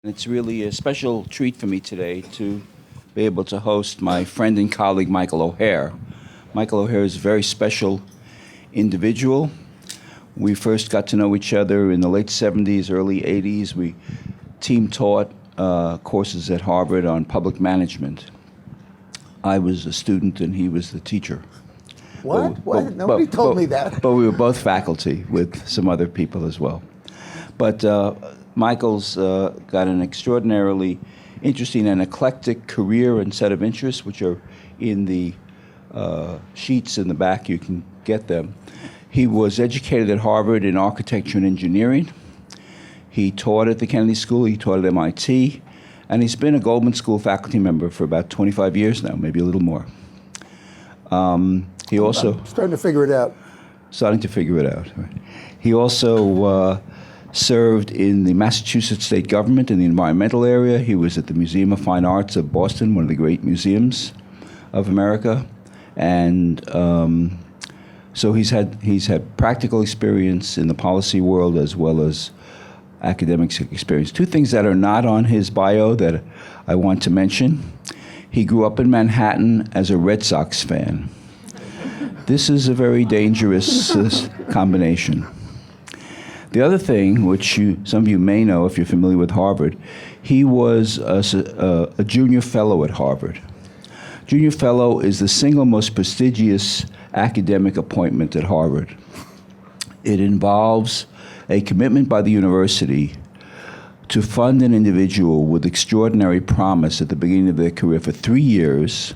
It's really a special treat for me today to be able to host my friend and colleague, Michael O'Hare. Michael O'Hare is a very special individual. We first got to know each other in the late 70s, early 80s. We team taught courses at Harvard on public management. I was a student and he was the teacher. What? Nobody told me that. But we were both faculty with some other people as well. But Michael's got an extraordinarily interesting and eclectic career and set of interests, which are in the sheets in the back. You can get them. He was educated at Harvard in architecture and engineering. He taught at the Kennedy School. He taught at MIT. And he's been a Goldman School faculty member for about 25 years now, maybe a little more. He also... I'm starting to figure it out. Starting to figure it out. Right. He also served in the Massachusetts state government in the environmental area. He was at the Museum of Fine Arts of Boston, one of the great museums of America. And so he's had practical experience in the policy world as well as academic experience. Two things that are not on his bio that I want to mention. He grew up in Manhattan as a Red Sox fan. This is a very dangerous combination. The other thing, which some of you may know if you're familiar with Harvard, he was a junior fellow at Harvard. Junior fellow is the single most prestigious academic appointment at Harvard. It involves a commitment by the university to fund an individual with extraordinary promise at the beginning of their career for 3 years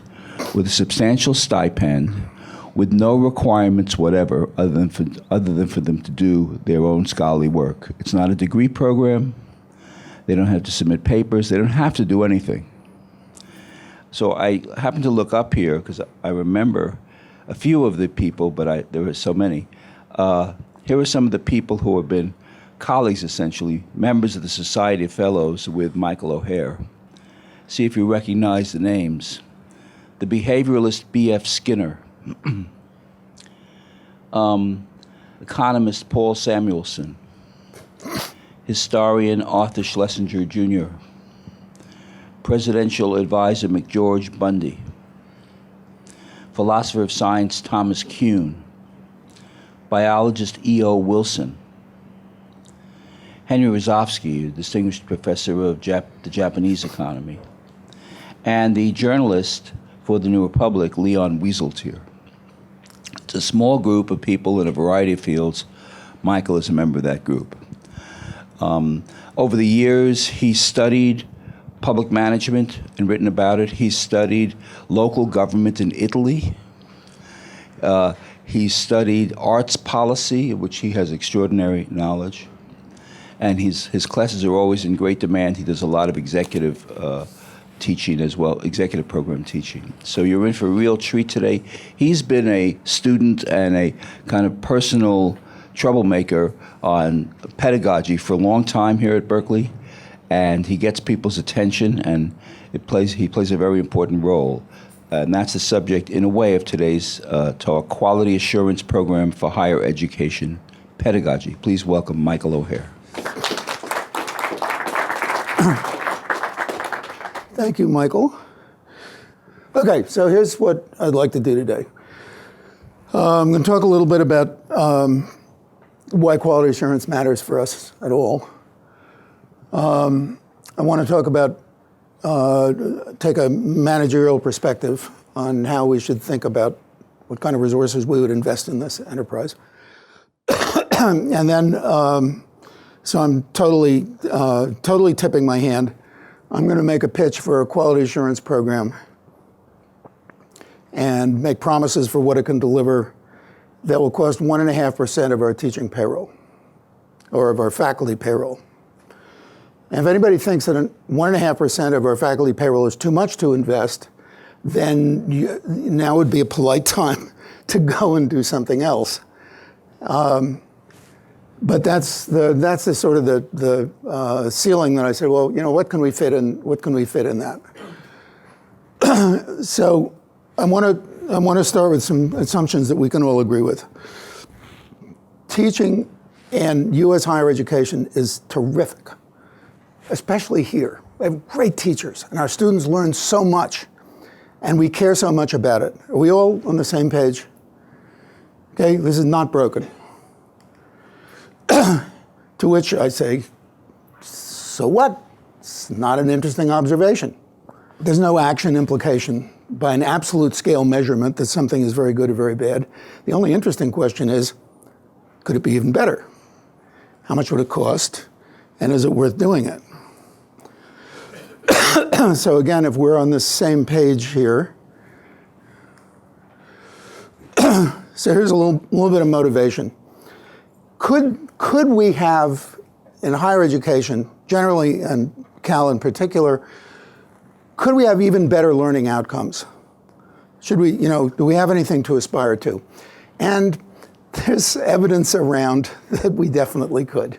with a substantial stipend, with no requirements whatever other than for them to do their own scholarly work. It's not a degree program. They don't have to submit papers. They don't have to do anything. So I happened to look up here because I remember a few of the people, but there were so many. Here are some of the people who have been colleagues, essentially, members of the Society of Fellows with Michael O'Hare. See if you recognize the names. The behavioralist B.F. Skinner. Economist Paul Samuelson, historian Arthur Schlesinger Jr., presidential advisor McGeorge Bundy, philosopher of science Thomas Kuhn, biologist E.O. Wilson, Henry Rozovsky, a distinguished professor of the Japanese economy, and the journalist for the New Republic, Leon Wieseltier. It's a small group of people in a variety of fields. Michael is a member of that group. Over the years, he studied public management and written about it. He studied local government in Italy. He studied arts policy, of which he has extraordinary knowledge. And his classes are always in great demand. He does a lot of executive teaching as well, executive program teaching. So you're in for a real treat today. He's been a student and a kind of personal troublemaker on pedagogy for a long time here at Berkeley, and he gets people's attention, and he plays a very important role. And that's the subject, in a way, of today's talk, Quality Assurance Program for Higher Education Pedagogy. Please welcome Michael O'Hare. Thank you, Michael. Okay, so here's what I'd like to do today. I'm going to talk a little bit about why quality assurance matters for us at all. I want to talk about, take a managerial perspective on how we should think about what kind of resources we would invest in this enterprise. And then, so I'm totally tipping my hand. I'm going to make a pitch for a quality assurance program and make promises for what it can deliver that will cost 1.5% of our teaching payroll, or of our faculty payroll. And if anybody thinks that 1.5% of our faculty payroll is too much to invest, then now would be a polite time to go and do something else. But that's the sort of the ceiling that I said, well, you know, what can we fit in that? So I want to start with some assumptions that we can all agree with. Teaching in U.S. higher education is terrific. especially here. We have great teachers, and our students learn so much, and we care so much about it. Are we all on the same page? Okay, this is not broken. To which I say, so what? It's not an interesting observation. There's no action implication by an absolute scale measurement that something is very good or very bad. The only interesting question is, could it be even better? How much would it cost? And is it worth doing it? So again, if we're on the same page here, so here's a little bit of motivation. Could we have, in higher education, generally, and Cal in particular, could we have even better learning outcomes? Should we, do we have anything to aspire to? And there's evidence around that we definitely could.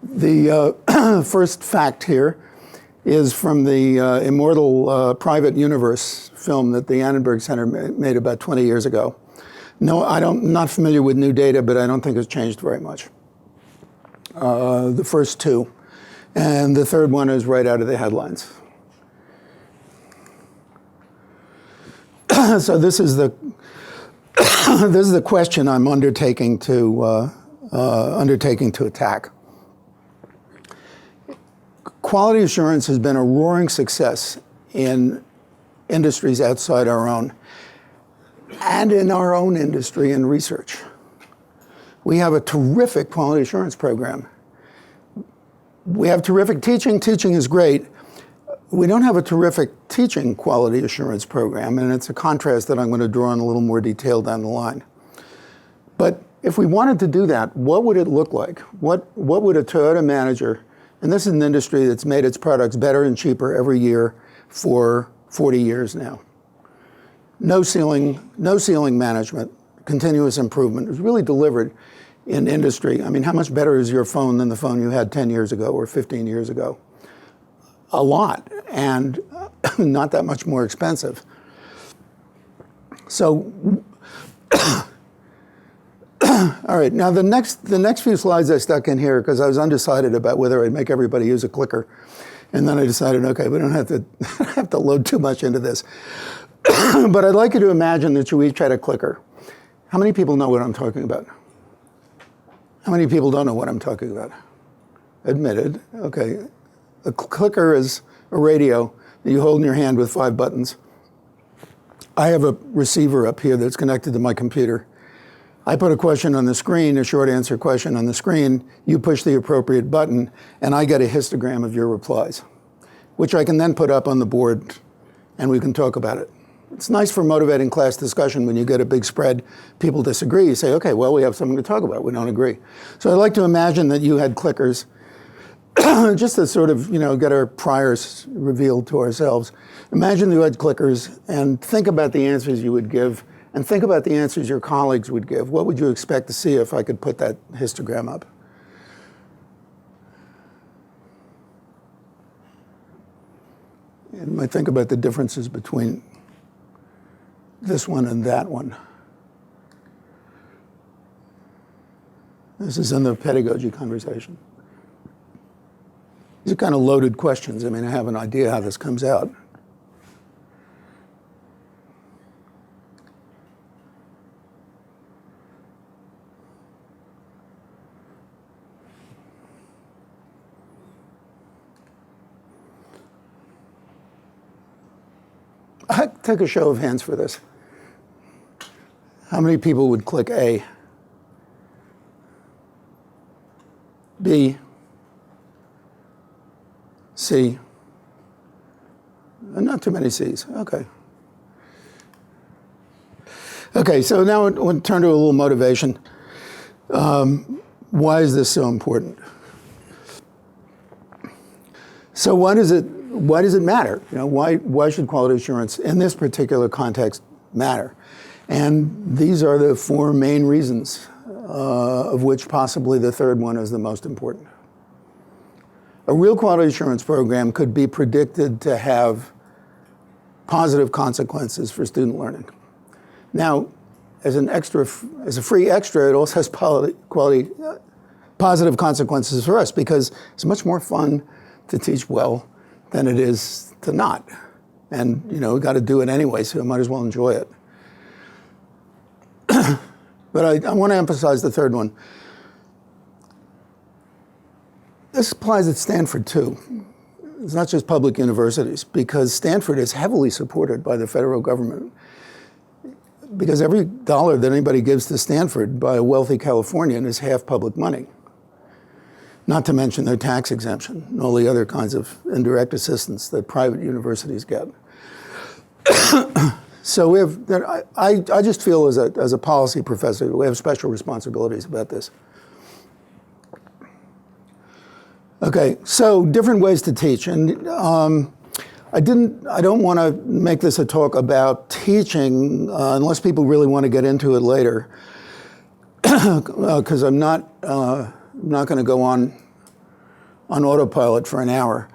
The first fact here is from the immortal Private Universe film that the Annenberg Center made about 20 years ago. No, I'm not familiar with new data, but I don't think it's changed very much. The first two. And the third one is right out of the headlines. So this is the question I'm undertaking to attack. Quality assurance has been a roaring success in industries outside our own, and in our own industry and research. We have a terrific quality assurance program. We have terrific teaching. Teaching is great. We don't have a terrific teaching quality assurance program, and it's a contrast that I'm going to draw in a little more detail down the line. But if we wanted to do that, what would it look like? What would a Toyota manager, and this is an industry that's made its products better and cheaper every year for 40 years now. No ceiling management, continuous improvement is really delivered in industry. I mean, how much better is your phone than the phone you had 10 years ago or 15 years ago? A lot, and not that much more expensive. So, all right, now the next few slides I stuck in here because I was undecided about whether I'd make everybody use a clicker. And then I decided, okay, we don't have to load too much into this. But I'd like you to imagine that you each had a clicker. How many people know what I'm talking about? How many people don't know what I'm talking about? Admitted, okay. A clicker is a radio that you hold in your hand with 5 buttons. I have a receiver up here that's connected to my computer. I put a question on the screen, a short answer question on the screen, you push the appropriate button, and I get a histogram of your replies, which I can then put up on the board, and we can talk about it. It's nice for motivating class discussion when you get a big spread, people disagree, you say, okay, well, we have something to talk about, we don't agree. So I'd like to imagine that you had clickers, just to sort of, get our priors revealed to ourselves. Imagine you had clickers and think about the answers you would give and think about the answers your colleagues would give. What would you expect to see if I could put that histogram up? And might think about the differences between this one and that one. This is in the pedagogy conversation. These are kind of loaded questions. I mean, I have an idea how this comes out. I'd take a show of hands for this. How many people would click A? B? C? Not too many C's, okay. Okay, so now we'll turn to a little motivation. Why is this so important? So why does it matter? Why should quality assurance in this particular context matter? And these are the 4 main reasons, of which possibly the third one is the most important. A real quality assurance program could be predicted to have positive consequences for student learning. Now, as a free extra, it also has positive consequences for us because it's much more fun to teach well than it is to not. And, we've got to do it anyway, so we might as well enjoy it. But I want to emphasize the third one. This applies at Stanford, too. It's not just public universities, because Stanford is heavily supported by the federal government. Because every dollar that anybody gives to Stanford by a wealthy Californian is half public money. Not to mention their tax exemption and all the other kinds of indirect assistance that private universities get. So we have, I just feel as a policy professor, we have special responsibilities about this. Okay, so different ways to teach. And I don't want to make this a talk about teaching unless people really want to get into it later, because I'm not going to go on autopilot for an hour.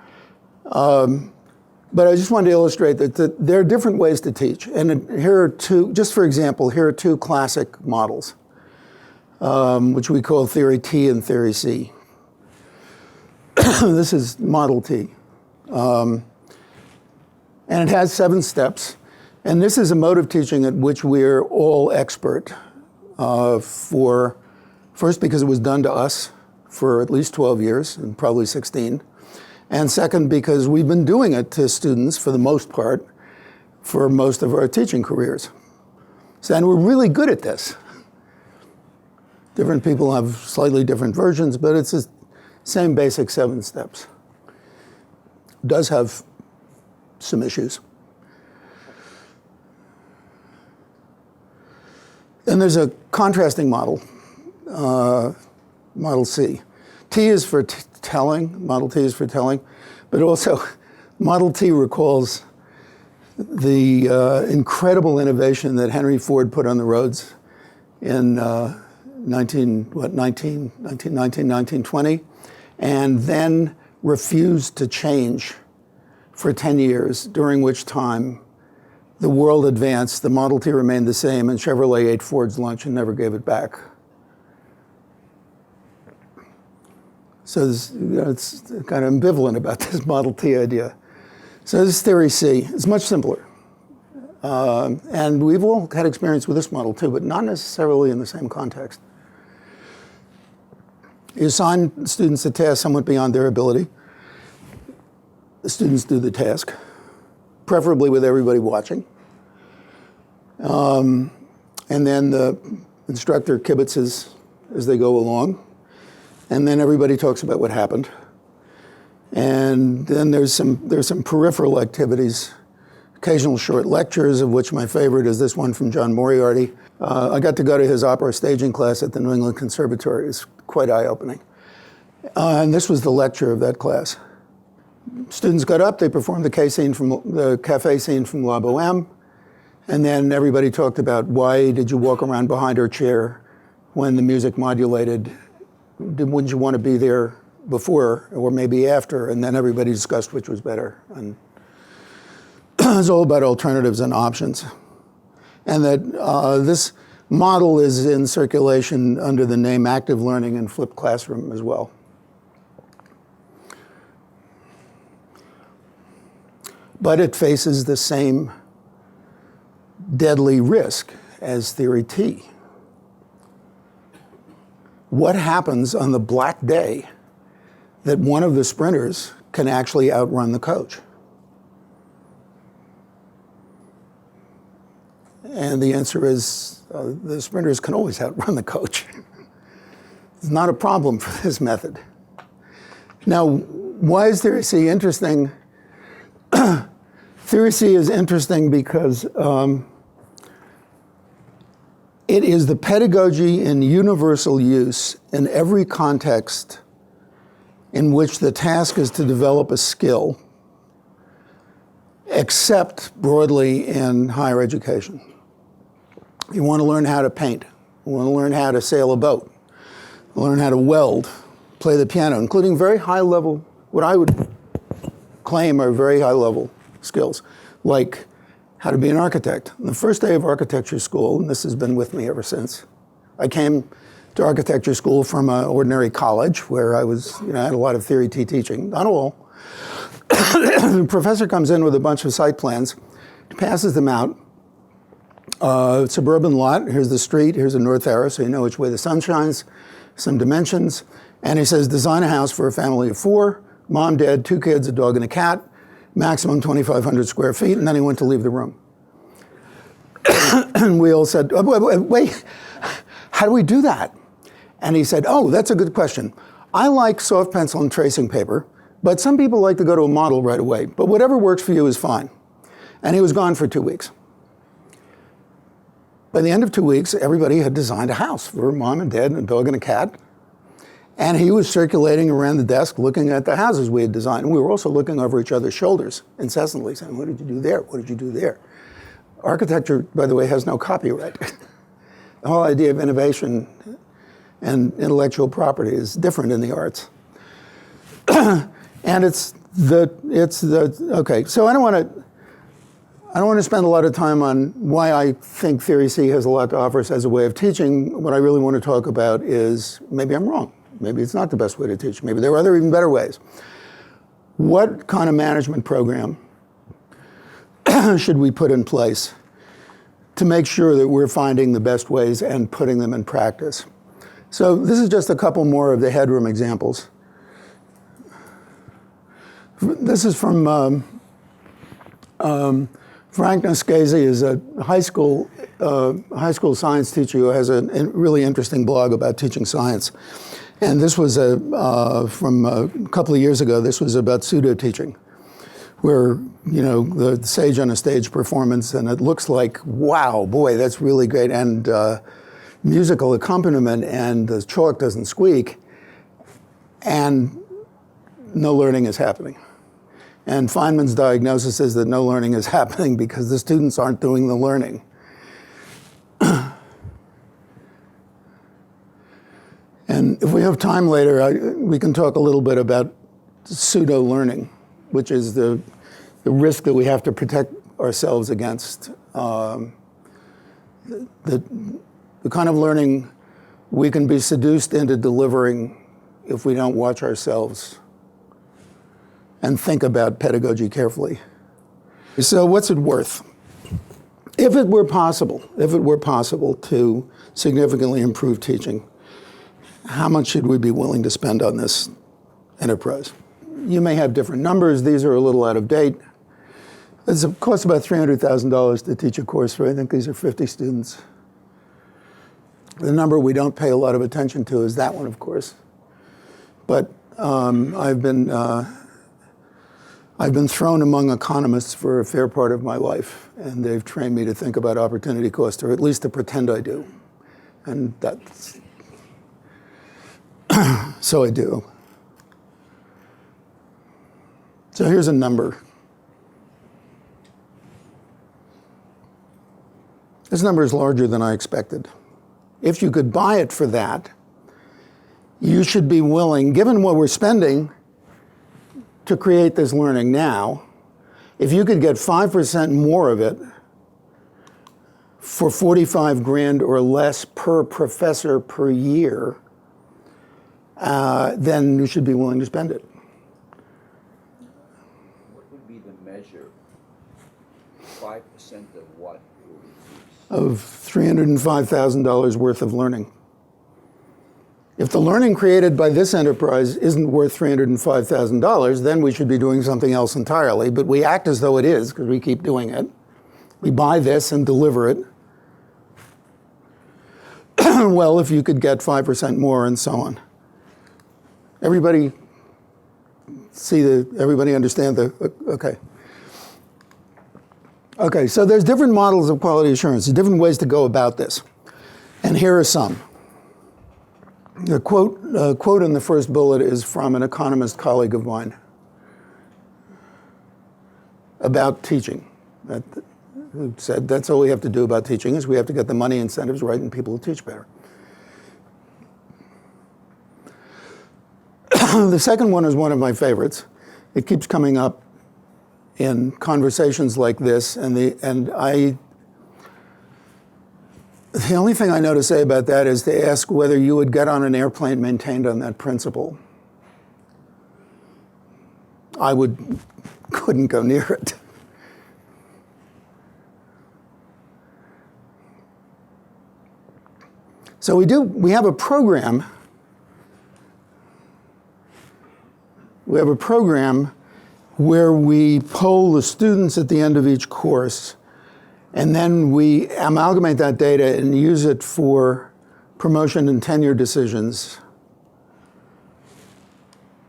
But I just wanted to illustrate that there are different ways to teach. And here are two, just for example, here are two classic models, which we call Theory T and Theory C. This is Model T. And it has 7 steps. And this is a mode of teaching at which we're all expert first because it was done to us for at least 12 years, and probably 16. And second, because we've been doing it to students, for the most part, for most of our teaching careers. So, and we're really good at this. Different people have slightly different versions, but it's the same basic 7 steps. It does have some issues. And there's a contrasting model, Model C. T is for telling, Model T is for telling, but also Model T recalls the incredible innovation that Henry Ford put on the roads in 1920, and then refused to change for 10 years, during which time the world advanced, the Model T remained the same, and Chevrolet ate Ford's lunch and never gave it back. So it's kind of ambivalent about this Model T idea. So this is Theory C. It's much simpler. And we've all had experience with this model too, but not necessarily in the same context. You assign students a task somewhat beyond their ability. The students do the task, preferably with everybody watching. And then the instructor kibitzes as they go along. And then everybody talks about what happened. And then there's some peripheral activities, occasional short lectures, of which my favorite is this one from John Moriarty. I got to go to his opera staging class at the New England Conservatory. It's quite eye-opening. And this was the lecture of that class. Students got up, they performed the cafe scene from La Boheme, and then everybody talked about why did you walk around behind her chair when the music modulated? Wouldn't you want to be there before or maybe after? And then everybody discussed which was better. And it's all about alternatives and options. And that this model is in circulation under the name Active Learning and Flipped Classroom as well. But it faces the same deadly risk as Theory T. What happens on the black day that one of the sprinters can actually outrun the coach? And the answer is the sprinters can always outrun the coach. It's not a problem for this method. Now, why is Theory C interesting? Theory C is interesting because it is the pedagogy in universal use in every context in which the task is to develop a skill, except broadly in higher education. You want to learn how to paint, you want to learn how to sail a boat, learn how to weld, play the piano, including very high level, what I would claim are very high level skills, like how to be an architect. On the first day of architecture school, and this has been with me ever since, I came to architecture school from an ordinary college where I was, I had a lot of Theory T teaching, not all, The professor comes in with a bunch of site plans, passes them out. Suburban lot, here's the street, here's a north arrow, so you know which way the sun shines, some dimensions. And he says, design a house for a family of 4, mom, dad, 2 kids, a dog and a cat, maximum 2,500 square feet, and then he went to leave the room. And we all said, oh, wait, how do we do that? And he said, oh, that's a good question. I like soft pencil and tracing paper, but some people like to go to a model right away. But whatever works for you is fine. And he was gone for 2 weeks. By the end of 2 weeks, everybody had designed a house for mom and dad and a dog and a cat. And he was circulating around the desk looking at the houses we had designed. And we were also looking over each other's shoulders incessantly, saying, what did you do there? What did you do there? Architecture, by the way, has no copyright. The whole idea of innovation and intellectual property is different in the arts. And okay, so I don't want to spend a lot of time on why I think Theory C has a lot to offer us as a way of teaching. What I really want to talk about is, maybe I'm wrong. Maybe it's not the best way to teach. Maybe there are other even better ways. What kind of management program should we put in place to make sure that we're finding the best ways and putting them in practice? So this is just a couple more of the headroom examples. This is from Frank Nascasi, is a high school science teacher who has a really interesting blog about teaching science. And this was from a couple of years ago. This was about pseudo teaching, where the sage on a stage performance, and it looks like, wow, boy, that's really great, and musical accompaniment, and the chalk doesn't squeak, and no learning is happening. And Feynman's diagnosis is that no learning is happening because the students aren't doing the learning. And if we have time later, we can talk a little bit about pseudo-learning, which is the risk that we have to protect ourselves against. The kind of learning we can be seduced into delivering if we don't watch ourselves and think about pedagogy carefully. So what's it worth? If it were possible to significantly improve teaching, how much should we be willing to spend on this enterprise? You may have different numbers. These are a little out of date. It costs about $300,000 to teach a course for, I think these are 50 students. The number we don't pay a lot of attention to is that one, of course. But I've been thrown among economists for a fair part of my life, and they've trained me to think about opportunity cost, or at least to pretend I do. And that's, so I do. So here's a number. This number is larger than I expected. If you could buy it for that, you should be willing, given what we're spending to create this learning now, if you could get 5% more of it for 45 grand or less per professor per year, then you should be willing to spend it. What would be the measure? 5% of what? Of $305,000 worth of learning. If the learning created by this enterprise isn't worth $305,000, then we should be doing something else entirely. But we act as though it is, because we keep doing it. We buy this and deliver it. Well, if you could get 5% more and so on. Everybody understand okay. Okay, so there's different models of quality assurance, different ways to go about this. And here are some. The quote in the first bullet is from an economist colleague of mine about teaching. Who said that's all we have to do about teaching is we have to get the money incentives right and people will teach better. The second one is one of my favorites. It keeps coming up in conversations like this, and the only thing I know to say about that is to ask whether you would get on an airplane maintained on that principle. I couldn't go near it. So we have a program. We have a program where we poll the students at the end of each course, and then we amalgamate that data and use it for promotion and tenure decisions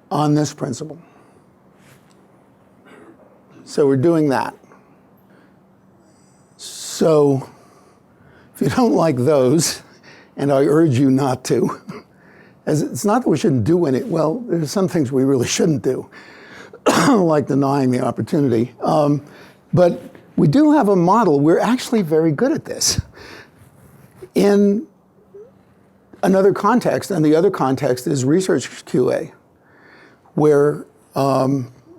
on this principle. So we're doing that. So if you don't like those, and I urge you not to, as it's not that we shouldn't do any, well, there's some things we really shouldn't do, like denying the opportunity. But we do have a model. We're actually very good at this in another context, and the other context is research QA, where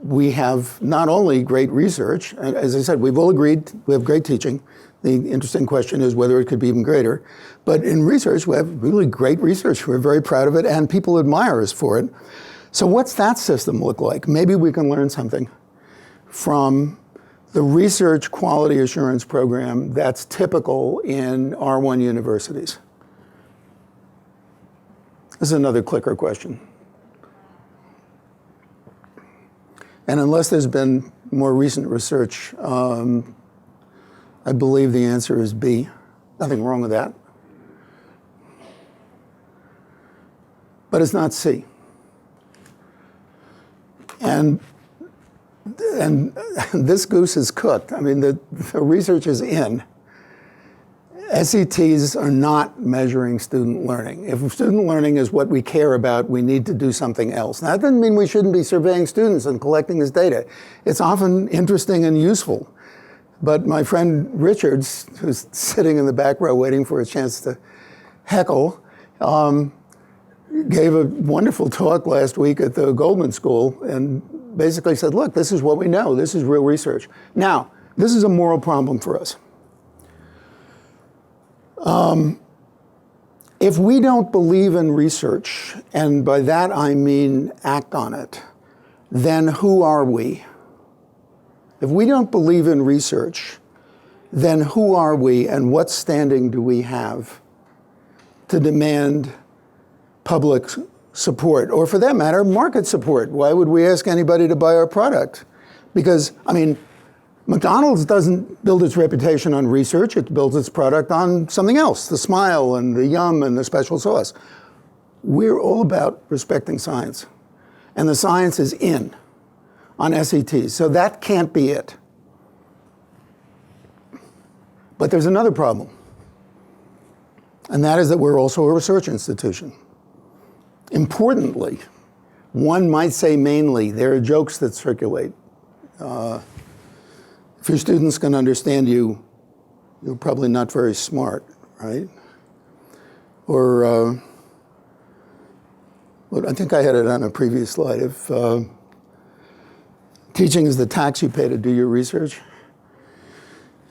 we have not only great research, and as I said, we've all agreed we have great teaching. The interesting question is whether it could be even greater. But in research, we have really great research. We're very proud of it, and people admire us for it. So what's that system look like? Maybe we can learn something from the research quality assurance program that's typical in R1 universities. This is another clicker question. And unless there's been more recent research, I believe the answer is B. Nothing wrong with that. But it's not C. And this goose is cooked. I mean, the research is in. SETs are not measuring student learning. If student learning is what we care about, we need to do something else. Now, that doesn't mean we shouldn't be surveying students and collecting this data. It's often interesting and useful. But my friend Richards, who's sitting in the back row waiting for a chance to heckle, gave a wonderful talk last week at the Goldman School and basically said, look, this is what we know. This is real research. Now, this is a moral problem for us. If we don't believe in research, and by that I mean act on it, then who are we? If we don't believe in research, then who are we and what standing do we have to demand public support, or for that matter, market support? Why would we ask anybody to buy our product? Because, I mean, McDonald's doesn't build its reputation on research, it builds its product on something else, the smile and the yum and the special sauce. We're all about respecting science. And the science is in on SETs, so that can't be it. But there's another problem, and that is that we're also a research institution. Importantly, one might say mainly, there are jokes that circulate. If your students can understand you, you're probably not very smart, right? Or, well, I think I had it on a previous slide. If teaching is the tax you pay to do your research,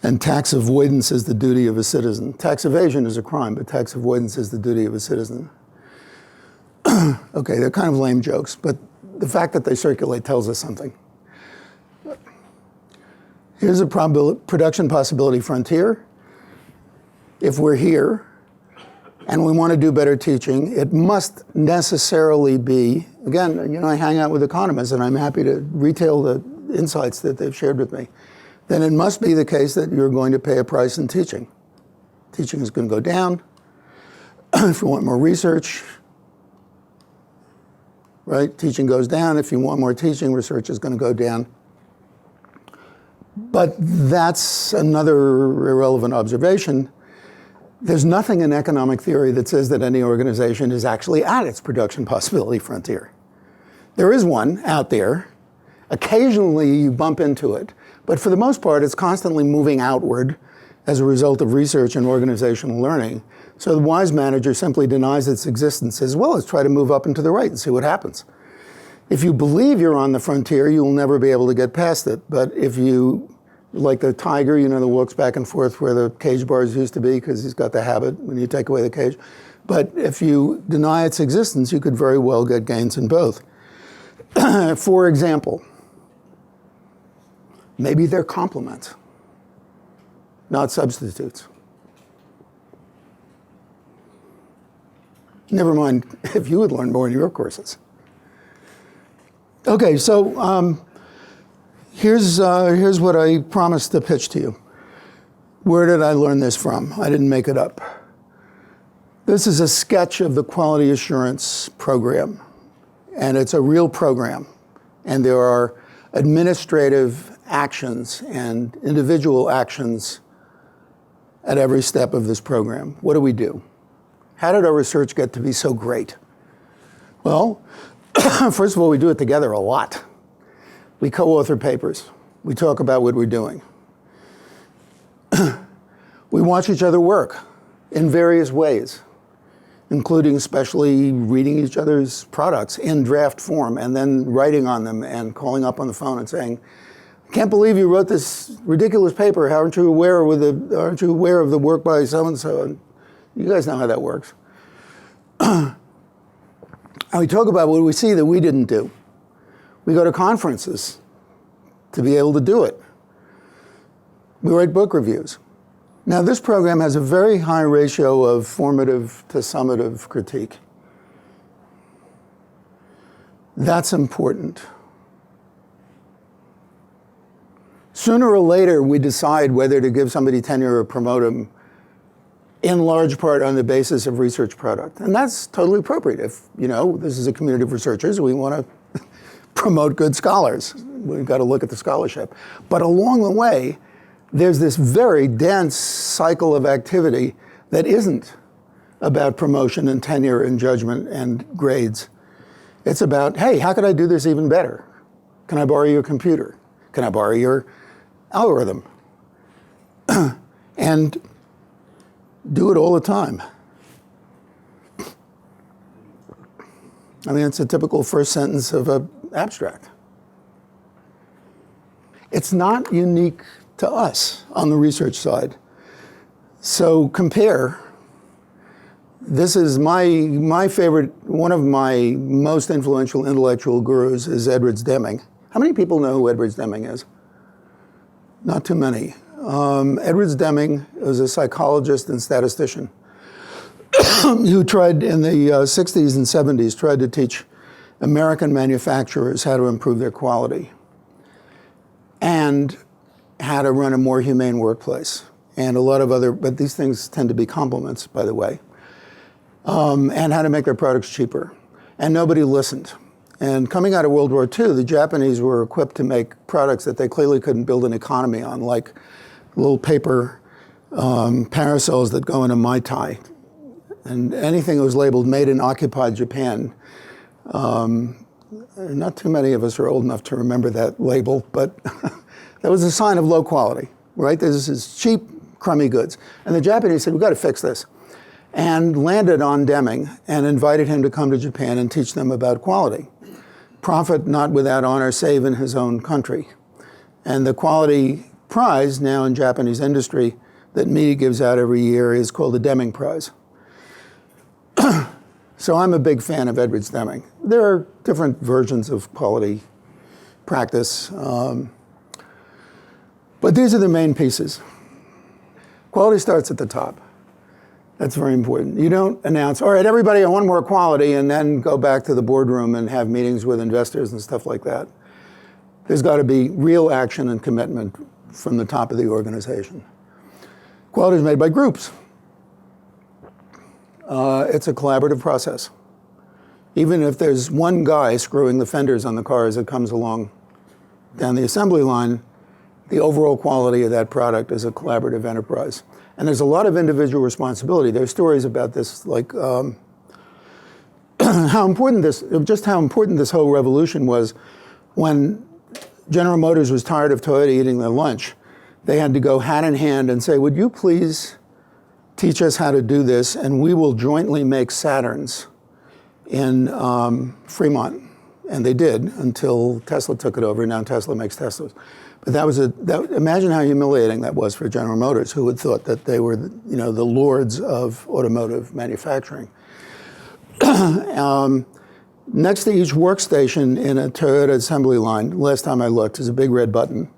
and tax avoidance is the duty of a citizen. Tax evasion is a crime, but tax avoidance is the duty of a citizen. Okay, they're kind of lame jokes, but the fact that they circulate tells us something. Here's a production possibility frontier. If we're here and we want to do better teaching, it must necessarily be, again, you know, I hang out with economists and I'm happy to retail the insights that they've shared with me. Then it must be the case that you're going to pay a price in teaching. Teaching is going to go down. If you want more research, right, teaching goes down. If you want more teaching, research is going to go down. But that's another irrelevant observation. There's nothing in economic theory that says that any organization is actually at its production possibility frontier. There is one out there. Occasionally you bump into it, but for the most part it's constantly moving outward as a result of research and organizational learning. So the wise manager simply denies its existence as well as try to move up and to the right and see what happens. If you believe you're on the frontier, you will never be able to get past it. But if you, like the tiger, you know, that walks back and forth where the cage bars used to be because he's got the habit when you take away the cage. But if you deny its existence, you could very well get gains in both. For example, Maybe they're complements, not substitutes. Never mind if you would learn more in your courses. Okay, so here's what I promised to pitch to you. Where did I learn this from? I didn't make it up. This is a sketch of the quality assurance program, and it's a real program. And there are administrative actions and individual actions at every step of this program. What do we do? How did our research get to be so great? Well, first of all, we do it together a lot. We co-author papers. We talk about what we're doing. We watch each other work in various ways, including especially reading each other's products in draft form and then writing on them and calling up on the phone and saying, "Can't believe you wrote this ridiculous paper. Aren't you aware of the work by so-and-so?" And you guys know how that works. And we talk about what we see that we didn't do. We go to conferences to be able to do it. We write book reviews. Now, this program has a very high ratio of formative to summative critique. That's important. Sooner or later, we decide whether to give somebody tenure or promote them, in large part on the basis of research product. And that's totally appropriate. If, this is a community of researchers, we want to promote good scholars. We've got to look at the scholarship. But along the way, there's this very dense cycle of activity that isn't about promotion and tenure and judgment and grades. It's about, hey, how could I do this even better? Can I borrow your computer? Can I borrow your algorithm? And do it all the time. I mean, it's a typical first sentence of an abstract. It's not unique to us on the research side. So compare. This is my favorite, one of my most influential intellectual gurus is Edwards Deming. How many people know who Edwards Deming is? Not too many. Edwards Deming was a psychologist and statistician who tried in the 60s and 70s, tried to teach American manufacturers how to improve their quality and how to run a more humane workplace, and a lot of other, but these things tend to be complements, by the way, and how to make their products cheaper. And nobody listened. And coming out of World War II, the Japanese were equipped to make products that they clearly couldn't build an economy on, like little paper parasols that go in a Mai Tai. And anything that was labeled made in occupied Japan. Not too many of us are old enough to remember that label, but that was a sign of low quality, right? This is cheap, crummy goods. And the Japanese said, we've got to fix this. And landed on Deming and invited him to come to Japan and teach them about quality. Profit not without honor, save in his own country. And the quality prize now in Japanese industry that MIDI gives out every year is called the Deming Prize. So I'm a big fan of Edwards Deming. There are different versions of quality practice, but these are the main pieces. Quality starts at the top. That's very important. You don't announce, all right, everybody, I want more quality, and then go back to the boardroom and have meetings with investors and stuff like that. There's got to be real action and commitment from the top of the organization. Quality is made by groups. It's a collaborative process. Even if there's one guy screwing the fenders on the car as it comes along down the assembly line, the overall quality of that product is a collaborative enterprise. And there's a lot of individual responsibility. There's stories about this, like how important this whole revolution was. When General Motors was tired of Toyota eating their lunch, they had to go hand in hand and say, would you please teach us how to do this, and we will jointly make Saturns in Fremont. And they did until Tesla took it over. Now Tesla makes Teslas. But imagine how humiliating that was for General Motors, who had thought that they were, the lords of automotive manufacturing. Next to each workstation in a Toyota assembly line, last time I looked, is a big red button.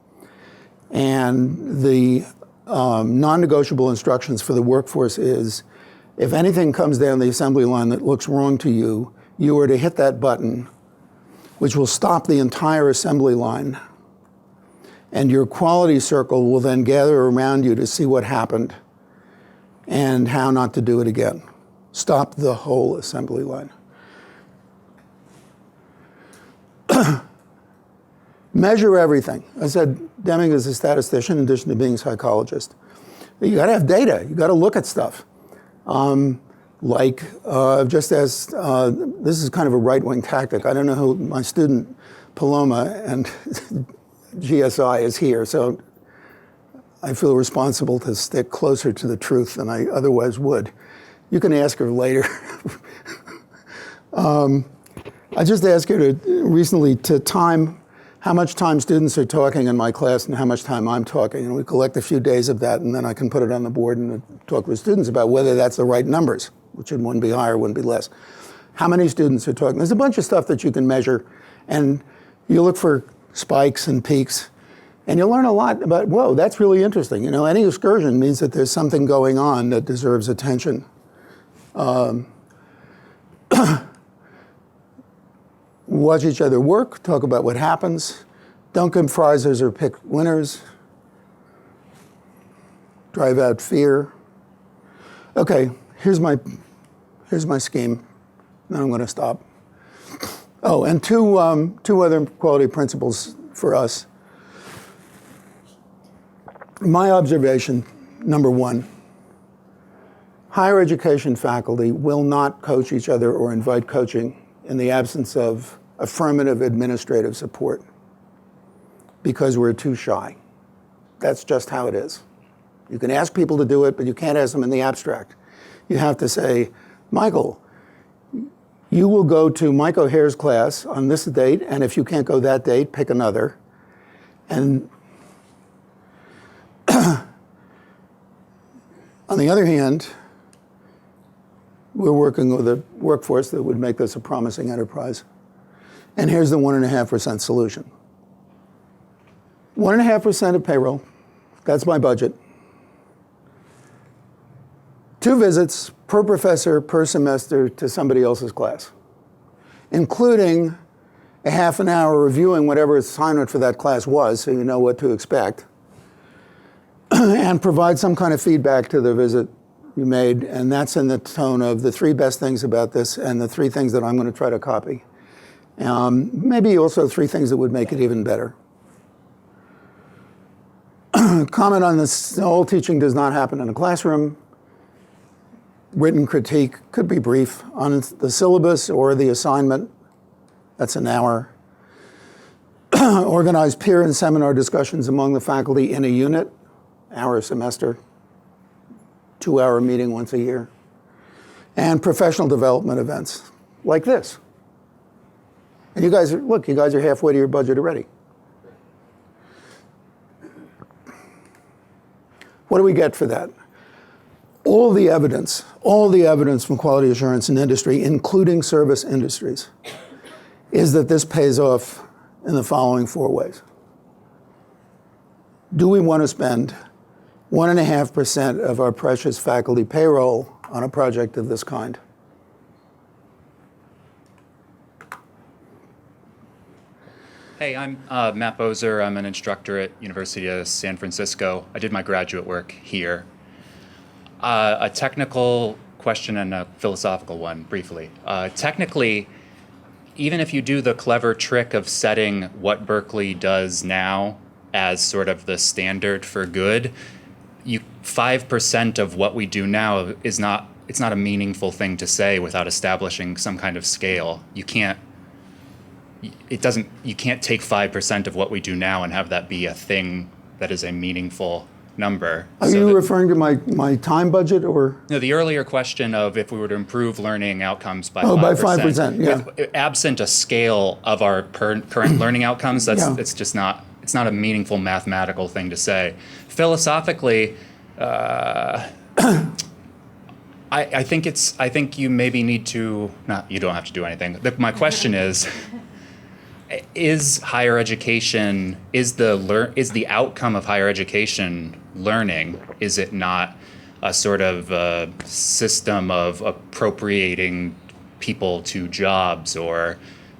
And the non-negotiable instructions for the workforce is, if anything comes down the assembly line that looks wrong to you, you are to hit that button, which will stop the entire assembly line. And your quality circle will then gather around you to see what happened and how not to do it again. Stop the whole assembly line. Measure everything. I said Deming is a statistician in addition to being a psychologist. You got to have data. You got to look at stuff. Just as this is kind of a right-wing tactic. I don't know who my student Paloma and GSI is here, so I feel responsible to stick closer to the truth than I otherwise would. You can ask her later. I just asked her recently to time how much time students are talking in my class and how much time I'm talking. And we collect a few days of that, and then I can put it on the board and talk with students about whether that's the right numbers, which wouldn't be higher, wouldn't be less. How many students are talking? There's a bunch of stuff that you can measure, and you look for spikes and peaks, and you'll learn a lot about, whoa, that's really interesting. You know, any excursion means that there's something going on that deserves attention. Watch each other work, talk about what happens. Don't give prizes or pick winners. Drive out fear. Okay, here's my scheme. Then I'm going to stop. Oh, and two other quality principles for us. My observation, number one, higher education faculty will not coach each other or invite coaching in the absence of affirmative administrative support because we're too shy. That's just how it is. You can ask people to do it, but you can't ask them in the abstract. You have to say, Michael, you will go to Mike O'Hare's class on this date, and if you can't go that date, pick another. And on the other hand, we're working with a workforce that would make this a promising enterprise. And here's the 1.5% solution. 1.5% of payroll, that's my budget. 2 visits per professor per semester to somebody else's class, including a half an hour reviewing whatever assignment for that class was so you know what to expect, and provide some kind of feedback to the visit you made, and that's in the tone of the 3 best things about this and the 3 things that I'm going to try to copy. Maybe also 3 things that would make it even better. Comment on this: all teaching does not happen in a classroom. Written critique could be brief on the syllabus or the assignment. That's an hour. Organize peer and seminar discussions among the faculty in a unit, hour a semester. 2-hour meeting once a year, and professional development events like this. And you guys are halfway to your budget already. What do we get for that? All the evidence from quality assurance in industry, including service industries, is that this pays off in the following 4 ways. Do we want to spend 1.5% of our precious faculty payroll on a project of this kind? Hey, I'm Matt Bozer. I'm an instructor at University of San Francisco. I did my graduate work here. A technical question and a philosophical one, briefly. Technically, even if you do the clever trick of setting what Berkeley does now as sort of the standard for good, 5% of what we do now it's not a meaningful thing to say without establishing some kind of scale. You can't take 5% of what we do now and have that be a thing that is a meaningful number. Are you referring to my time budget or? No, the earlier question of if we were to improve learning outcomes by 5%. Oh, by 5%, yeah. Absent a scale of our current learning outcomes, it's just not. It's not a meaningful mathematical thing to say. Philosophically, I think you maybe need to. You don't have to do anything. My question is, is higher education, is the outcome of higher education learning? Is it not a sort of system of appropriating people to jobs or,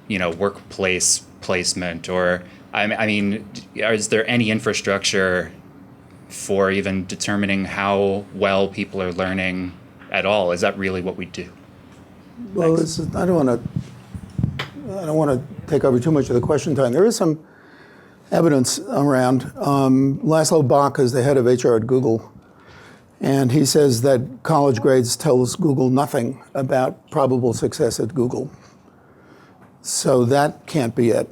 workplace placement? Or, I mean, is there any infrastructure for even determining how well people are learning at all? Is that really what we do? Well, I don't want to take over too much of the question time. There is some evidence around. Laszlo Bock is the head of HR at Google, and he says that college grades tells Google nothing about probable success at Google. So that can't be it.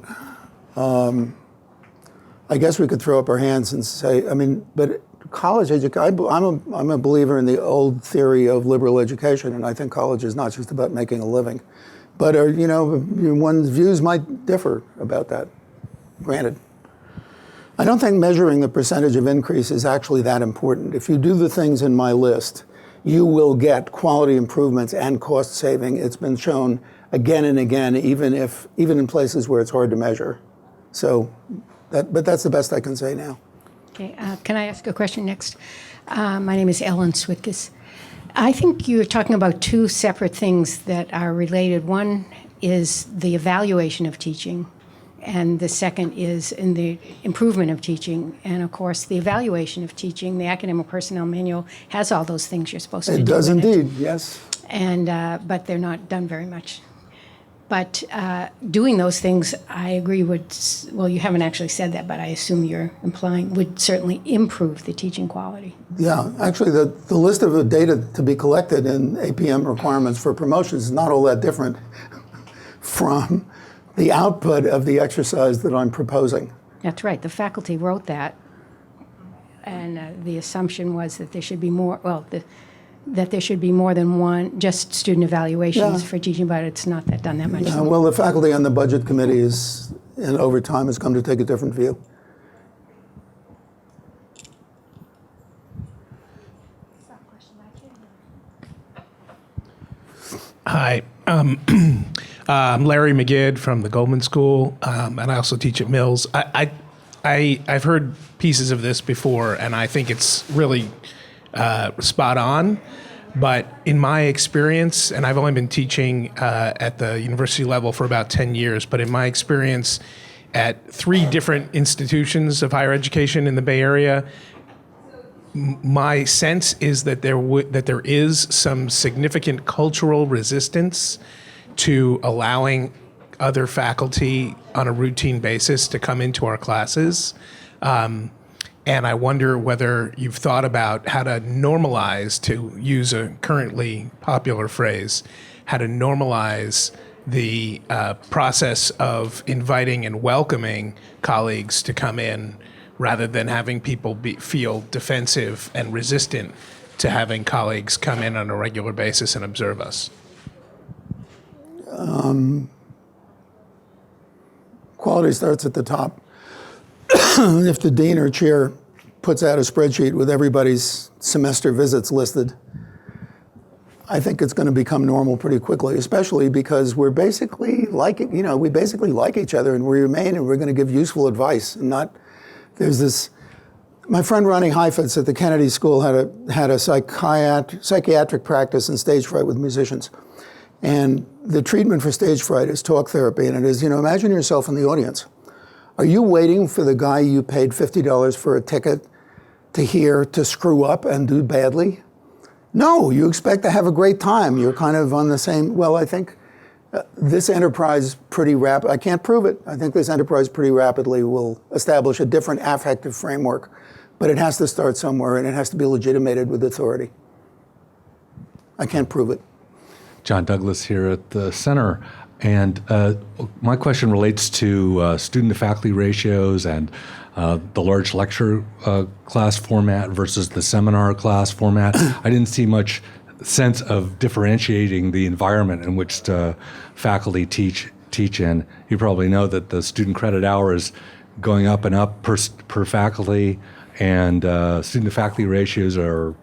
I guess we could throw up our hands and say, but college education, I'm a believer in the old theory of liberal education, and I think college is not just about making a living. But, one's views might differ about that, granted. I don't think measuring the percentage of increase is actually that important. If you do the things in my list, you will get quality improvements and cost saving. It's been shown again and again, even in places where it's hard to measure. But that's the best I can say now. Okay, can I ask a question next? My name is Ellen Switkus. I think you're talking about two separate things that are related. One is the evaluation of teaching, and the second is in the improvement of teaching. And of course, the evaluation of teaching, the Academic Personnel Manual has all those things you're supposed to do. It does in indeed, yes. And but they're not done very much. But doing those things, I agree well, you haven't actually said that, but I assume you're implying would certainly improve the teaching quality. Yeah, actually, the list of the data to be collected in APM requirements for promotions is not all that different from the output of the exercise that I'm proposing. That's right. The faculty wrote that, and the assumption was that there should be more, that there should be more than one, just student evaluations for teaching, but it's not done that much. Well, the faculty on the budget committee and over time has come to take a different view. Hi, I'm Larry McGid from the Goldman School, and I also teach at Mills. I've heard pieces of this before, and I think it's really spot on. But in my experience, and I've only been teaching at the university level for about 10 years, but in my experience at 3 different institutions of higher education in the Bay Area, my sense is that there is some significant cultural resistance to allowing other faculty on a routine basis to come into our classes. And I wonder whether you've thought about how to normalize, to use a currently popular phrase, how to normalize the process of inviting and welcoming colleagues to come in, rather than having people feel defensive and resistant to having colleagues come in on a regular basis and observe us. Quality starts at the top. If the dean or chair puts out a spreadsheet with everybody's semester visits listed, I think it's going to become normal pretty quickly, especially because we're basically we basically like each other, and we remain, and we're going to give useful advice, and not. There's this. My friend Ronnie Heifetz at the Kennedy School had a psychiatric practice in stage fright with musicians, and the treatment for stage fright is talk therapy, and it is imagine yourself in the audience. Are you waiting for the guy you paid $50 for a ticket to hear to screw up and do badly? No, you expect to have a great time. You're kind of on the same. Well, I think this enterprise I can't prove it. I think this enterprise pretty rapidly will establish a different affective framework, but it has to start somewhere, and it has to be legitimated with authority. I can't prove it. John Douglas here at the center. And my question relates to student-to-faculty ratios and the large lecture class format versus the seminar class format. I didn't see much sense of differentiating the environment in which faculty teach in. You probably know that the student credit hour is going up and up per faculty, and student-to-faculty ratios are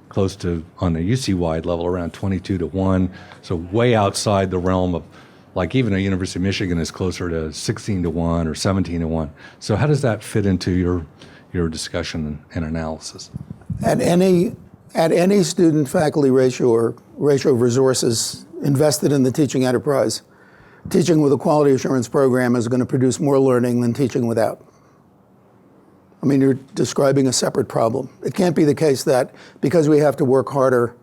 close to, on a UC-wide level, around 22 to 1, so way outside the realm of like even at University of Michigan is closer to 16 to 1 or 17 to 1. So how does that fit into your discussion and analysis? At any student-faculty ratio or ratio of resources invested in the teaching enterprise, teaching with a quality assurance program is going to produce more learning than teaching without. I mean, you're describing a separate problem. It can't be the case that because we have to work harder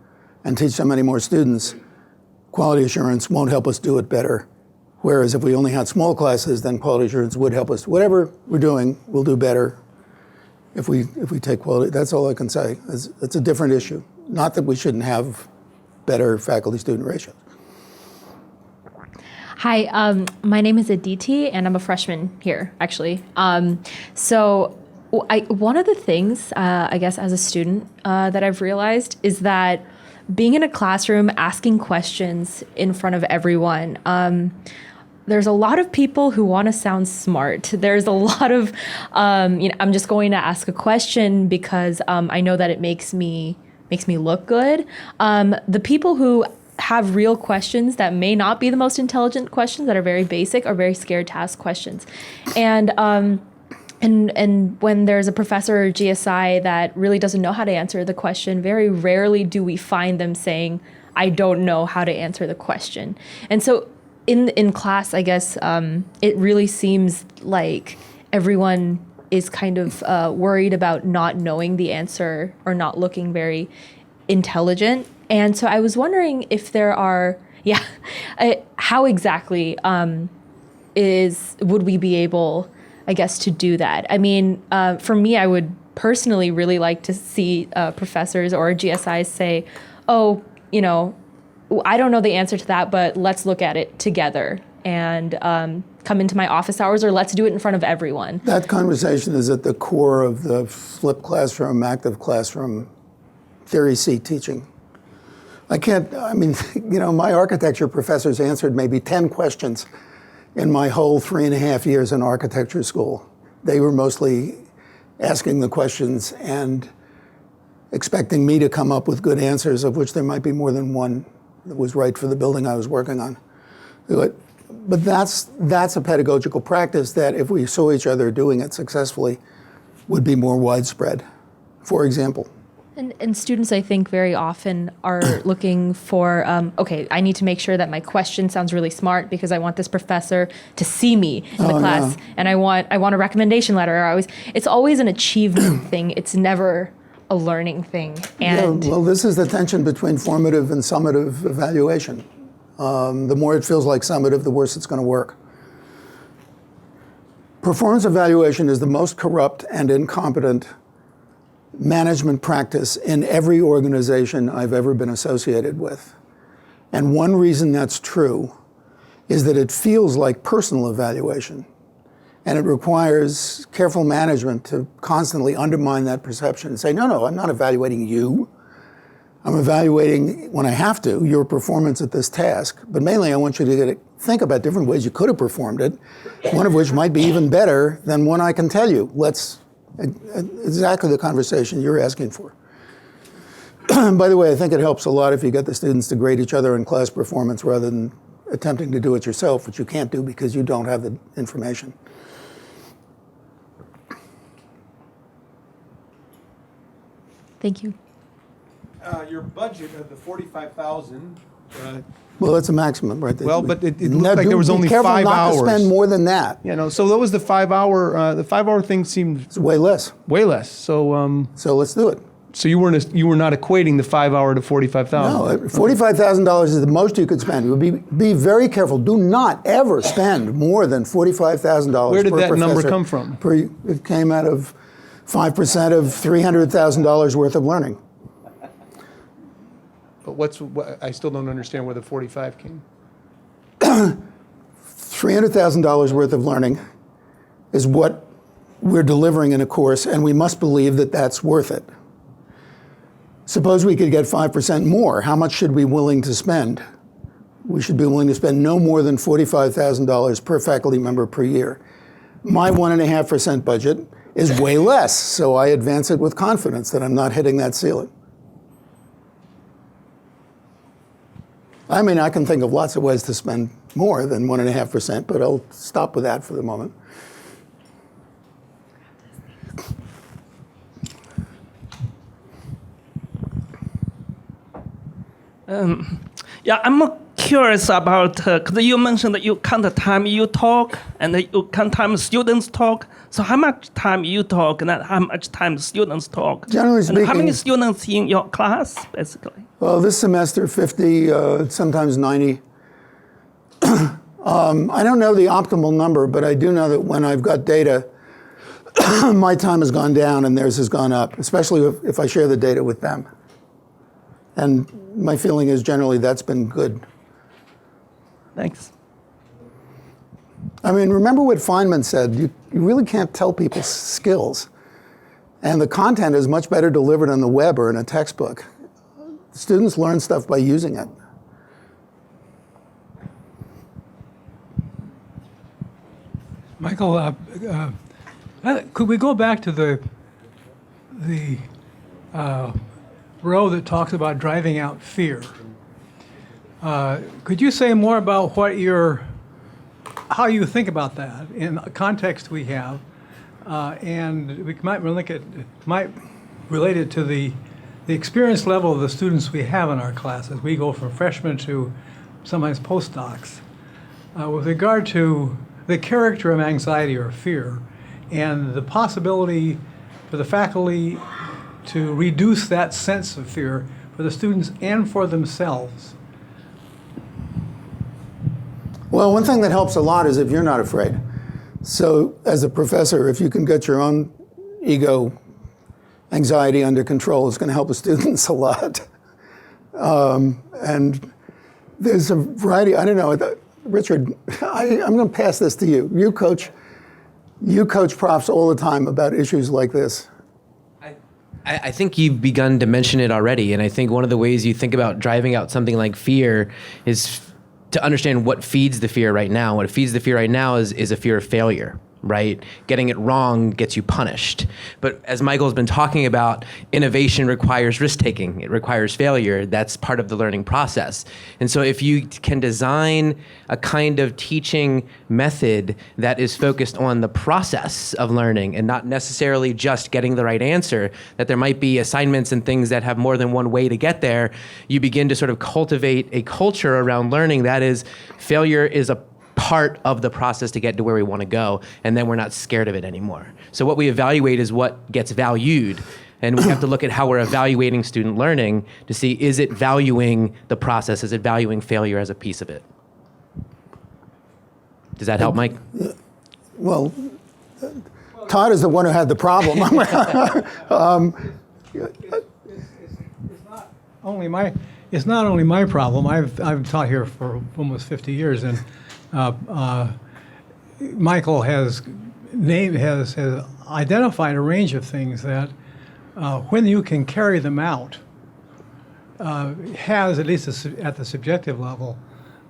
and teach so many more students, quality assurance won't help us do it better. Whereas if we only had small classes, then quality assurance would help us. Whatever we're doing, we'll do better if we take quality. That's all I can say. It's a different issue. Not that we shouldn't have better faculty-student ratios. Hi, my name is Aditi, and I'm a freshman here, actually. One of the things, I guess, as a student that I've realized is that being in a classroom, asking questions in front of everyone, there's a lot of people who want to sound smart. There's a lot of, I'm just going to ask a question because I know that it makes me look good. The people who have real questions that may not be the most intelligent questions, that are very basic, are very scared to ask questions. And when there's a professor or GSI that really doesn't know how to answer the question, very rarely do we find them saying, I don't know how to answer the question. And so in class, I guess, it really seems like everyone is kind of worried about not knowing the answer or not looking very intelligent. And so I was wondering if there are, how exactly would we be able, I guess, to do that? I mean, for me, I would personally really like to see professors or GSIs say, oh, I don't know the answer to that, but let's look at it together and come into my office hours, or let's do it in front of everyone. That conversation is at the core of the flipped classroom, active classroom, Theory C teaching. My architecture professors answered maybe 10 questions in my whole 3.5 years in architecture school. They were mostly asking the questions and expecting me to come up with good answers, of which there might be more than one that was right for the building I was working on. But that's a pedagogical practice that, if we saw each other doing it successfully, would be more widespread, for example. And students, I think, very often are looking for, okay, I need to make sure that my question sounds really smart because I want this professor to see me in the class, and I want a recommendation letter. It's always an achievement thing. It's never a learning thing. And this is the tension between formative and summative evaluation. The more it feels like summative, the worse it's going to work. Performance evaluation is the most corrupt and incompetent management practice in every organization I've ever been associated with. And one reason that's true is that it feels like personal evaluation. And it requires careful management to constantly undermine that perception and say, no, I'm not evaluating you. I'm evaluating, when I have to, your performance at this task. But mainly I want you to think about different ways you could have performed it, one of which might be even better than one I can tell you. Exactly the conversation you're asking for. By the way, I think it helps a lot if you get the students to grade each other in class performance rather than attempting to do it yourself, which you can't do because you don't have the information. Thank you. Your budget of the 45,000. Well, that's a maximum, right? Well, but it looked like there was only 5 hours. Be careful not to spend more than that. So that was the 5 hour. The 5 hour thing seemed It's way less. way less. So So let's do it. so you were not equating the 5 hour to 45,000. No, $45,000 is the most you could spend. Be very careful. Do not ever spend more than $45,000 Where did per that number professor come from? It came out of 5% of $300,000 worth of learning. But I still don't understand where the 45 came. $300,000 worth of learning is what we're delivering in a course, and we must believe that that's worth it. Suppose we could get 5% more. How much should we be willing to spend? We should be willing to spend no more than $45,000 per faculty member per year. My 1.5% budget is way less, so I advance it with confidence that I'm not hitting that ceiling. I mean, I can think of lots of ways to spend more than 1.5%, but I'll stop with that for the moment. Yeah, I'm curious about, because you mentioned that you count the time you talk and you count time students talk. So how much time you talk and how much time students talk? Generally And how many speaking- students in your class, basically? Well, this semester, 50, sometimes 90. I don't know the optimal number, but I do know that when I've got data, my time has gone down and theirs has gone up, especially if I share the data with them. And my feeling is generally that's been good. Thanks. I mean, remember what Feynman said, you really can't tell people's skills. And the content is much better delivered on the web or in a textbook. Students learn stuff by using it. Michael, could we go back to the row that talks about driving out fear? Could you say more about how you think about that in the context we have, and we might relate it to the experience level of the students we have in our classes. We go from freshmen to sometimes postdocs. With regard to the character of anxiety or fear and the possibility for the faculty to reduce that sense of fear for the students and for themselves. Well, one thing that helps a lot is if you're not afraid. So as a professor, if you can get your own ego anxiety under control, it's going to help the students a lot. And there's a variety, I don't know, Richard, I'm going to pass this to you. You coach profs all the time about issues like this. I think you've begun to mention it already, and I think one of the ways you think about driving out something like fear is to understand what feeds the fear right now. What feeds the fear right now is a fear of failure, right? Getting it wrong gets you punished. But as Michael's been talking about, innovation requires risk-taking. It requires failure. That's part of the learning process. And so if you can design a kind of teaching method that is focused on the process of learning and not necessarily just getting the right answer, that there might be assignments and things that have more than one way to get there, you begin to sort of cultivate a culture around learning that is failure is a part of the process to get to where we want to go, and then we're not scared of it anymore. So what we evaluate is what gets valued, and we have to look at how we're evaluating student learning to see, is it valuing the process, is it valuing failure as a piece of it? Does that help, Mike? Well, Todd is the one who had the problem. It's not only my problem. I've taught here for almost 50 years, and Michael has identified a range of things that, when you can carry them out, has, at least at the subjective level,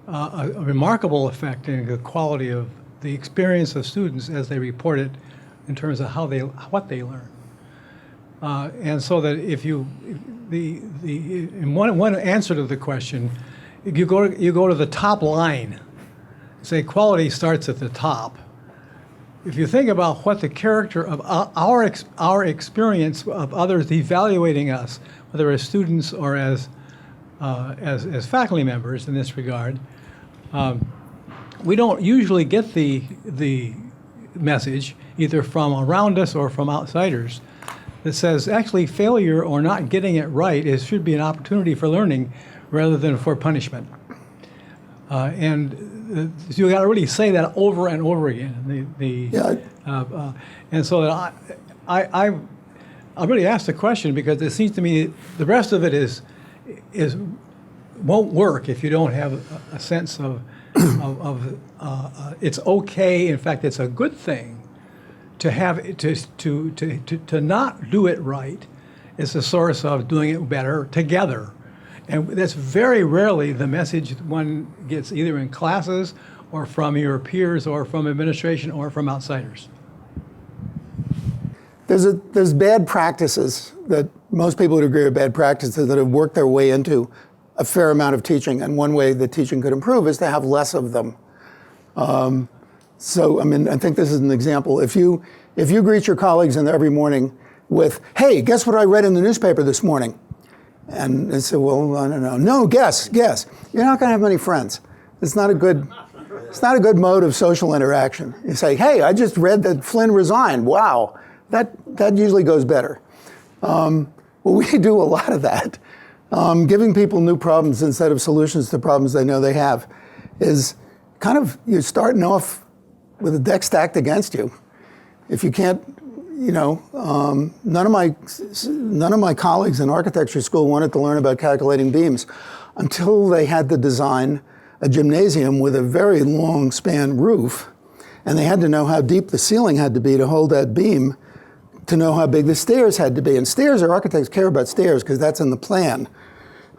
a remarkable effect in the quality of the experience of students as they report it in terms of what they learn. And so that in one answer to the question, if you go to the top line, say quality starts at the top. If you think about what the character of our experience of others evaluating us, whether as students or as faculty members in this regard, we don't usually get the message either from around us or from outsiders that says actually failure or not getting it right should be an opportunity for learning rather than for punishment. And you got to really say that over and over again. And so that I really asked the question because it seems to me the rest of it won't work if you don't have a sense of it's okay. In fact, it's a good thing to have to not do it right. Is a source of doing it better together. And that's very rarely the message one gets either in classes or from your peers or from administration or from outsiders. There's bad practices that most people would agree are bad practices that have worked their way into a fair amount of teaching. And one way that teaching could improve is to have less of them. So, I mean, I think this is an example. If you greet your colleagues every morning with, hey, guess what I read in the newspaper this morning? And they say, well, I don't know. No, guess. You're not going to have many friends. It's not a good mode of social interaction. You say, hey, I just read that Flynn resigned. Wow, that usually goes better. Well, we do a lot of that. Giving people new problems instead of solutions to problems they know they have is kind of, you're starting off with a deck stacked against you. If you can't, none of my colleagues in architecture school wanted to learn about calculating beams until they had to design a gymnasium with a very long span roof, and they had to know how deep the ceiling had to be to hold that beam, to know how big the stairs had to be. And architects care about stairs because that's in the plan,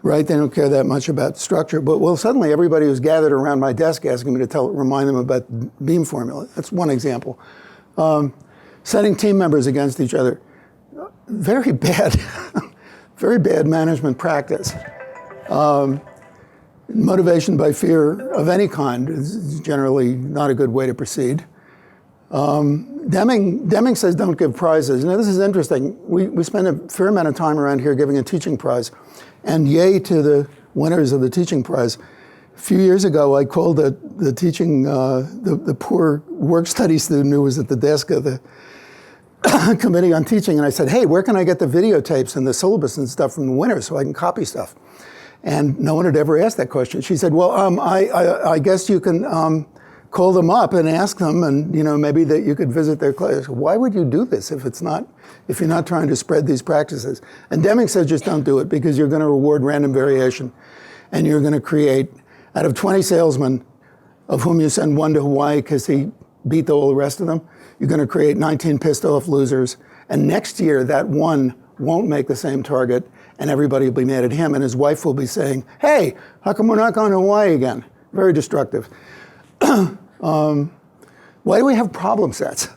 right? They don't care that much about structure. But well, suddenly everybody was gathered around my desk asking me to remind them about the beam formula. That's one example. Setting team members against each other, very bad, very bad management practice. Motivation by fear of any kind is generally not a good way to proceed. Deming says don't give prizes. Now this is interesting. We spend a fair amount of time around here giving a teaching prize, and yay to the winners of the teaching prize. A few years ago, I called the teaching, the poor work study student who was at the desk of the committee on teaching, and I said, hey, where can I get the videotapes and the syllabus and stuff from the winners so I can copy stuff? And no one had ever asked that question. She said, well, I guess you can call them up and ask them, and maybe that you could visit their class. Why would you do this if you're not trying to spread these practices? And Deming said, just don't do it, because you're going to reward random variation, and you're going to create, out of 20 salesmen, of whom you send one to Hawaii because he beat all the rest of them, you're going to create 19 pissed off losers. And next year, that one won't make the same target, and everybody will be mad at him, and his wife will be saying, hey, how come we're not going to Hawaii again? Very destructive. Why do we have problem sets?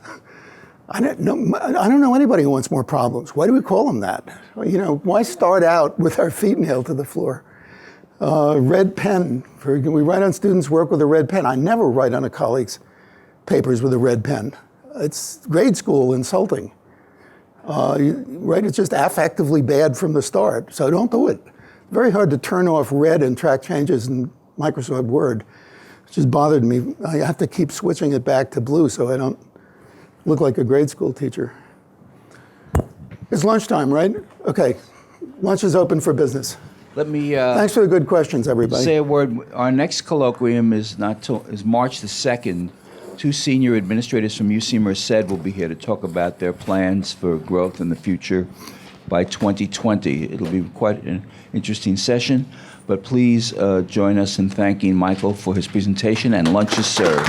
I don't know anybody who wants more problems. Why do we call them that? Why start out with our feet nailed to the floor? Red pen. We write on students' work with a red pen. I never write on a colleague's papers with a red pen. It's grade school insulting. Right? It's just affectively bad from the start, so don't do it. Very hard to turn off red and track changes in Microsoft Word. It just bothered me. I have to keep switching it back to blue so I don't look like a grade school teacher. It's lunchtime, right? Okay, lunch is open for business. Let me Thanks for the good questions, everybody. say a word. Our next colloquium is March the 2nd. Two senior administrators from UC Merced will be here to talk about their plans for growth in the future by 2020. It'll be quite an interesting session, but please join us in thanking Michael for his presentation, and lunch is served.